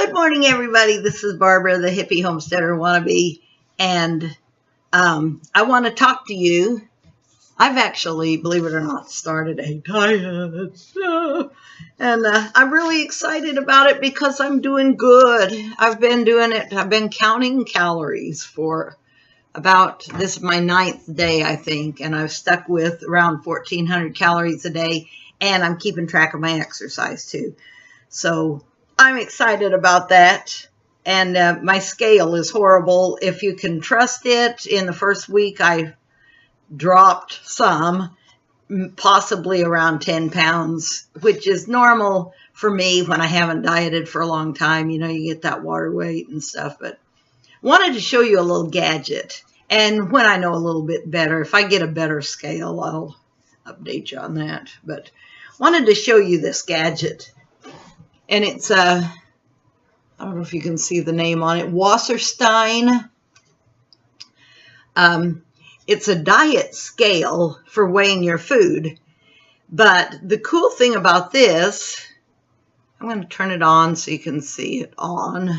Good morning, everybody. This is Barbara, the hippie homesteader wannabe, and I want to talk to you. I've actually, believe it or not, started a diet, and I'm really excited about it because I'm doing good. I've been doing it. I've been counting calories for about, this is my 9th day, I think, and I've stuck with around 1,400 calories a day, and I'm keeping track of my exercise too. So I'm excited about that, and my scale is horrible. If you can trust it, in the first week I dropped some, possibly around 10 pounds, which is normal for me when I haven't dieted for a long time. You know, you get that water weight and stuff, but wanted to show you a little gadget. And when I know a little bit better, if I get a better scale, I'll update you on that. But wanted to show you this gadget. And it's, I don't know if you can see the name on it, Wasserstein. It's a diet scale for weighing your food. But the cool thing about this, I'm going to turn it on so you can see it on.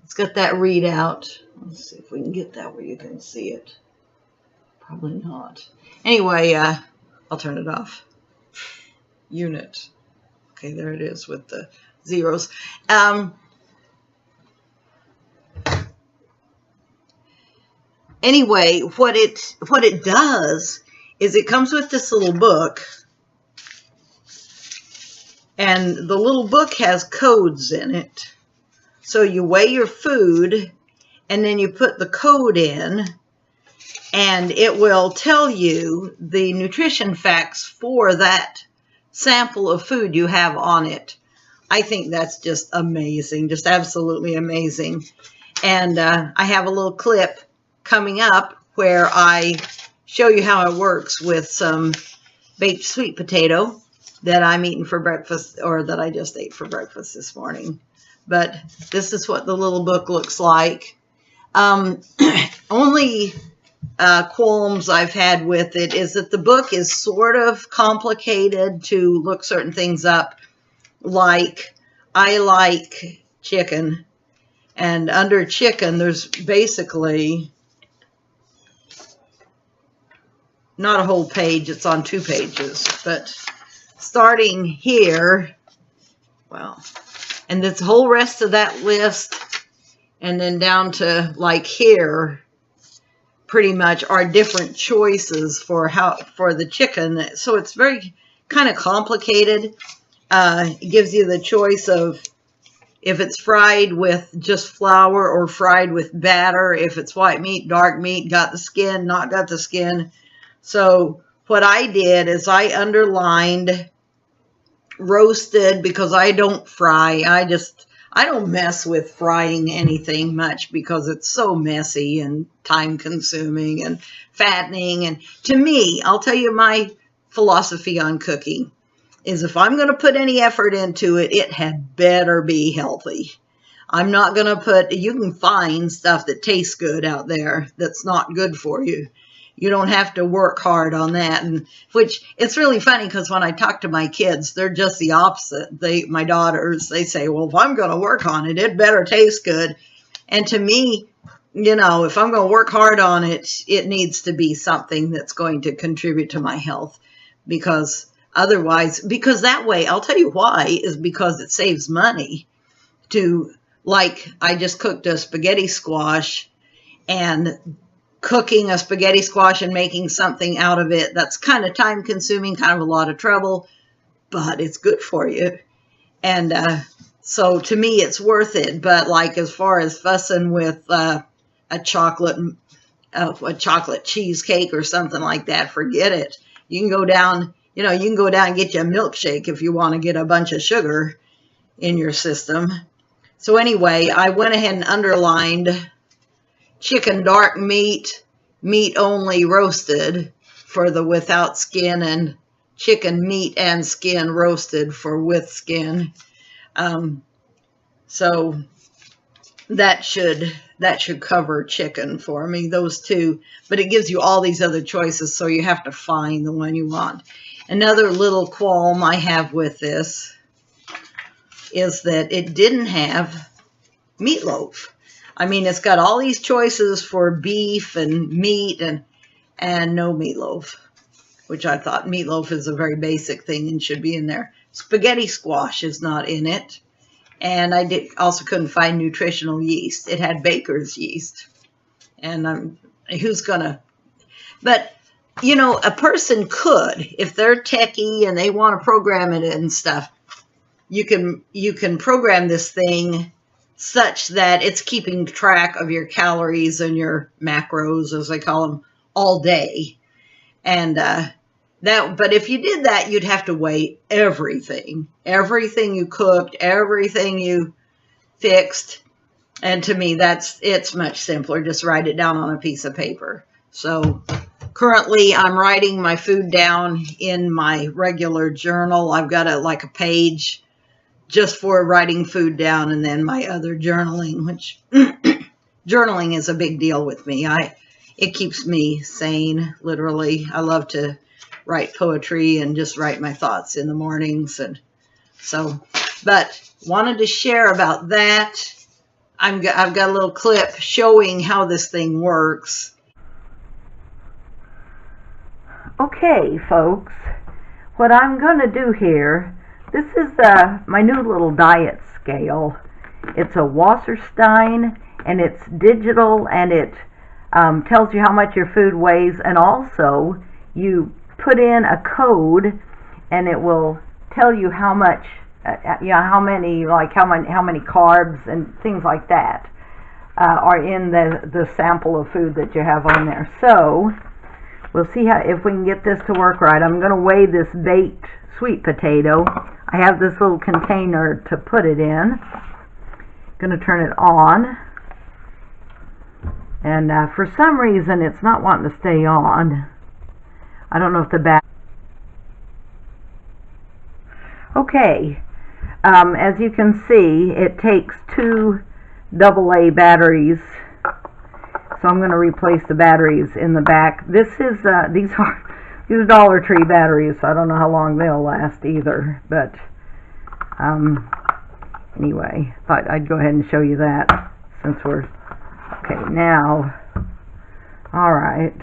It's got that readout. Let's see if we can get that where you can see it. Probably not. Anyway, I'll turn it off. Unit. Okay, there it is with the zeros. Anyway, what it does is it comes with this little book, and the little book has codes in it. So you weigh your food, and then you put the code in, and it will tell you the nutrition facts for that sample of food you have on it. I think that's just amazing, just absolutely amazing. And I have a little clip coming up where I show you how it works with some baked sweet potato that I'm eating for breakfast, or that I just ate for breakfast this morning. But this is what the little book looks like. Only qualms I've had with it is that the book is sort of complicated to look certain things up. Like, I like chicken, and under chicken there's basically not a whole page, it's on 2 pages, but starting here, well, and this whole rest of that list, and then down to like here, pretty much are different choices for the chicken. So it's very kind of complicated. It gives you the choice of if it's fried with just flour or fried with batter, if it's white meat, dark meat, got the skin, not got the skin. So what I did is I underlined roasted, because I don't fry. I don't mess with frying anything much because it's so messy and time consuming and fattening. And to me, I'll tell you my philosophy on cooking is if I'm going to put any effort into it, it had better be healthy. I'm not going to put, you can find stuff that tastes good out there that's not good for you. You don't have to work hard on that. And which it's really funny because when I talk to my kids, they're just the opposite. My daughters, they say, well, if I'm going to work on it, it better taste good. And to me, you know, if I'm going to work hard on it, it needs to be something that's going to contribute to my health, because otherwise, because that way, I'll tell you why, is because it saves money to, like, I just cooked a spaghetti squash, and cooking a spaghetti squash and making something out of it, that's kind of time consuming, kind of a lot of trouble, but it's good for you. And so to me, it's worth it. But like, as far as fussing with a chocolate cheesecake or something like that, forget it. You can go down, you know, you can go down and get you a milkshake if you want to get a bunch of sugar in your system. So anyway, I went ahead and underlined chicken dark meat, meat only roasted for the without skin, and chicken meat and skin roasted for with skin. So that should cover chicken for me, those two. But it gives you all these other choices, so you have to find the one you want. Another little qualm I have with this is that it didn't have meatloaf. I mean, it's got all these choices for beef and meat and no meatloaf, which I thought meatloaf is a very basic thing and should be in there. Spaghetti squash is not in it. And I also couldn't find nutritional yeast. It had baker's yeast. And who's going to... But, you know, a person could, if they're techie and they want to program it and stuff, you can program this thing such that it's keeping track of your calories and your macros, as I call them, all day. And but if you did that, you'd have to weigh everything you cooked, everything you fixed. And to me, it's much simpler. Just write it down on a piece of paper. So currently I'm writing my food down in my regular journal. I've got like a page just for writing food down, and then my other journaling, which journaling is a big deal with me. It keeps me sane, literally. I love to write poetry and just write my thoughts in the mornings. And so, but wanted to share about that. I've got a little clip showing how this thing works. Okay, folks, what I'm going to do here, this is my new little diet scale. It's a Wasserstein, and it's digital, and it tells you how much your food weighs, and also you put in a code, and it will tell you how much, how many carbs and things like that are in the sample of food that you have on there. So we'll see if we can get this to work right. I'm going to weigh this baked sweet potato. I have this little container to put it in. Going to turn it on. And for some reason, it's not wanting to stay on. I don't know if the battery... Okay. As you can see, it takes 2 AA batteries. So I'm going to replace the batteries in the back. These are Dollar Tree batteries, so I don't know how long they'll last either. But anyway, thought I'd go ahead and show you that since we're okay now. All right,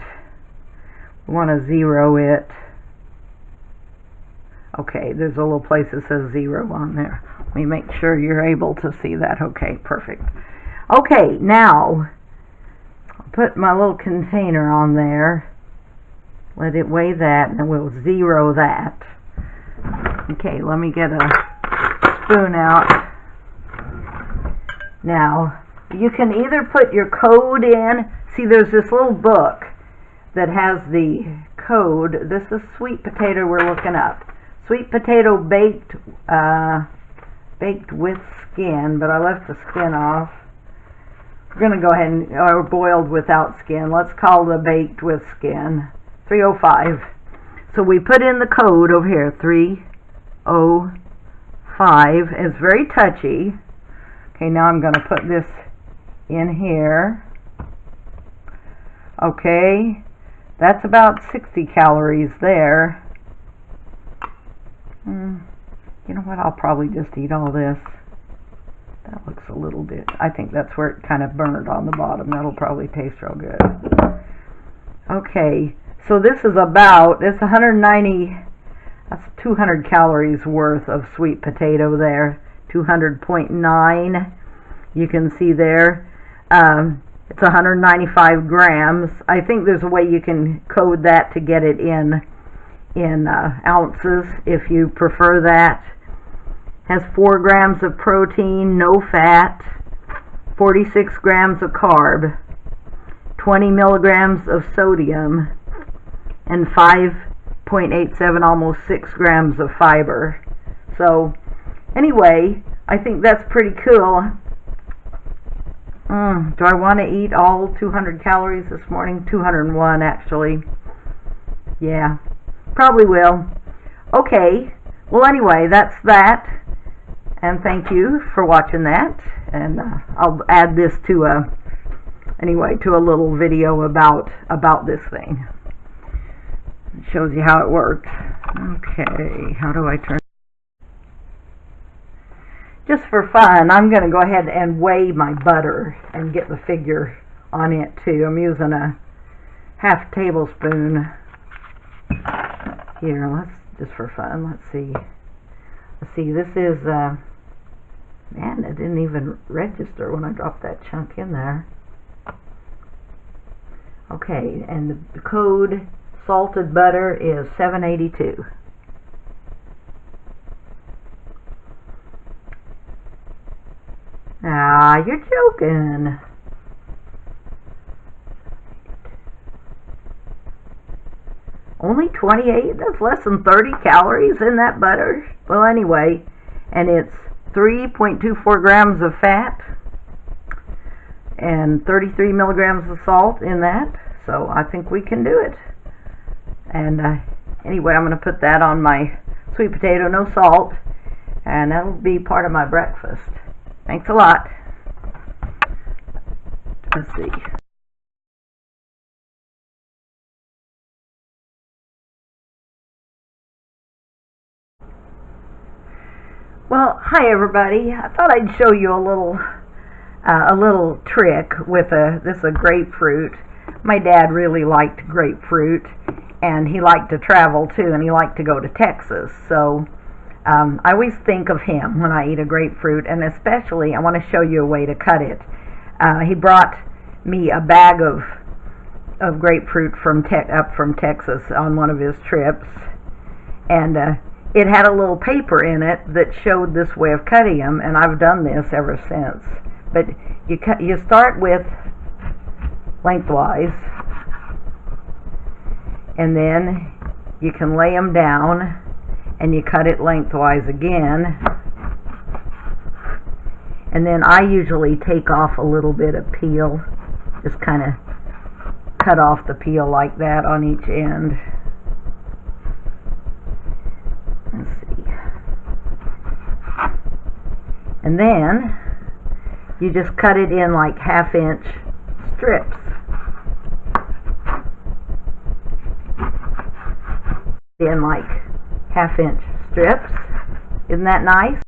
we want to 0 it. Okay, there's a little place that says 0 on there. Let me make sure you're able to see that. Okay, perfect. Okay, now I'll put my little container on there. Let it weigh that, and we'll 0 that. Okay, let me get a spoon out. Now, you can either put your code in. See, there's this little book that has the code. This is sweet potato we're looking up. Sweet potato baked with skin, but I left the skin off. We're going to go ahead and, or boiled without skin. Let's call the baked with skin 305. So we put in the code over here, 305. It's very touchy. Okay, now I'm going to put this in here. Okay, that's about 60 calories there. You know what, I'll probably just eat all this. That looks a little bit, I think that's where it kind of burned on the bottom. That'll probably taste real good. Okay, so this is about, it's 190, that's 200 calories worth of sweet potato there. 200.9, you can see there. It's 195 grams. I think there's a way you can code that to get it in ounces if you prefer that. Has 4 grams of protein, no fat, 46 grams of carb, 20 milligrams of sodium, and 5.87, almost 6 grams of fiber. So anyway, I think that's pretty cool. Do I want to eat all 200 calories this morning? 201 actually. Yeah, probably will. Okay, well anyway, that's that. And thank you for watching that. And I'll add this to a little video about this thing. It shows you how it works. Okay, how do I turn? just for fun, I'm going to go ahead and weigh my butter and get the figure on it too. I'm using a half tablespoon here. Let's just for fun. Let's see. This is man, it didn't even register when I dropped that chunk in there. Okay, and the code salted butter is 782. Ah, you're joking. Only 28? That's less than 30 calories in that butter. Well, anyway, and it's 3.24 grams of fat and 33 milligrams of salt in that. So I think we can do it. And anyway, I'm going to put that on my sweet potato, no salt, and that'll be part of my breakfast. Thanks a lot. Let's see. Well, hi everybody. I thought I'd show you a little trick with a grapefruit. My dad really liked grapefruit, and he liked to travel too, and he liked to go to Texas. So I always think of him when I eat a grapefruit, and especially I want to show you a way to cut it. He brought me a bag of grapefruit up from Texas on one of his trips, and it had a little paper in it that showed this way of cutting them, and I've done this ever since. But you start with lengthwise, and then you can lay them down, and you cut it lengthwise again. And then I usually take off a little bit of peel, just kind of cut off the peel like that on each end. Let's see. And then you just cut it in like 1/2-inch strips. In like 1/2-inch strips. Isn't that nice?